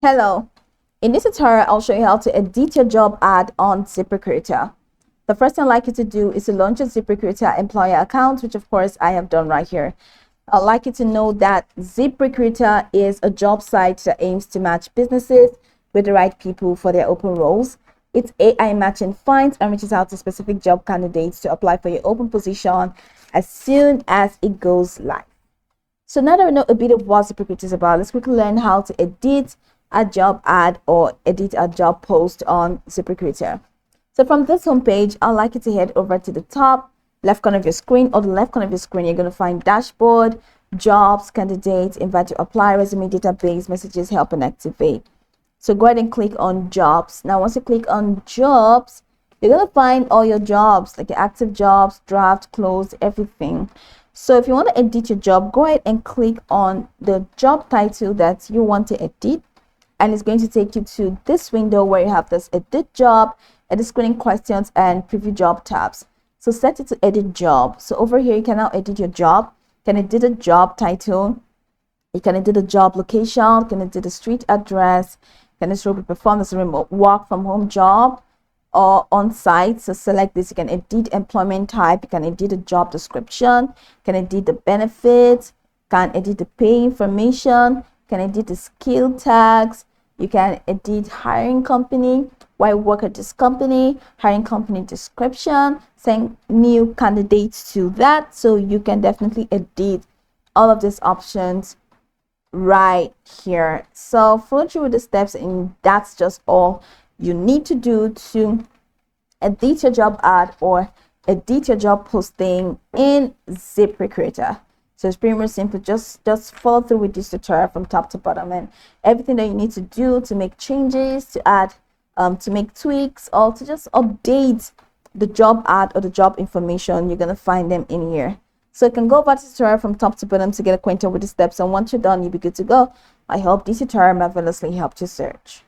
Hello, in this tutorial I'll show you how to edit your job ad on Ziprecruiter. The first thing I'd like you to do is to launch a Ziprecruiter employer account, which of course I have done right here. I'd like you to know that Ziprecruiter is a job site that aims to match businesses with the right people for their open roles. It's AI matching finds and reaches out to specific job candidates to apply for your open position as soon as it goes live. So now that we know a bit of what Ziprecruiter is about, let's quickly learn how to edit a job ad or edit a job post on Ziprecruiter. So from this homepage, I'd like you to head over to the top left corner of your screen, or the left corner of your screen. You're going to find dashboard, jobs, candidates, invite to apply, resume, database, messages, help, and activate. So go ahead and click on jobs. Now once you click on jobs, you're going to find all your jobs, like your active jobs, draft, closed, everything. So if you want to edit your job, go ahead and click on the job title that you want to edit, and it's going to take you to this window where you have this edit job, edit screening questions, and preview job tabs. So set it to edit job. So over here you can now edit your job. You can edit a job title, you can edit a job location, you can edit a street address, you can just perform as a remote work from home job or on site. So select this. You can edit employment type, you can edit a job description, you can edit the benefits, you can edit the pay information, you can edit the skill tags, you can edit hiring company, why work at this company, hiring company description, send new candidates to that. So you can definitely edit all of these options right here. So follow through with the steps, and that's just all you need to do to edit your job ad or edit your job posting in Ziprecruiter. So it's pretty much simple. Just follow through with this tutorial from top to bottom, and everything that you need to do to make changes, to add, to make tweaks, or to just update the job ad or the job information, you're gonna find them in here. So you can go over the tutorial from top to bottom to get acquainted with the steps, and once you're done, you'll be good to go. I hope this tutorial marvelously helped your search.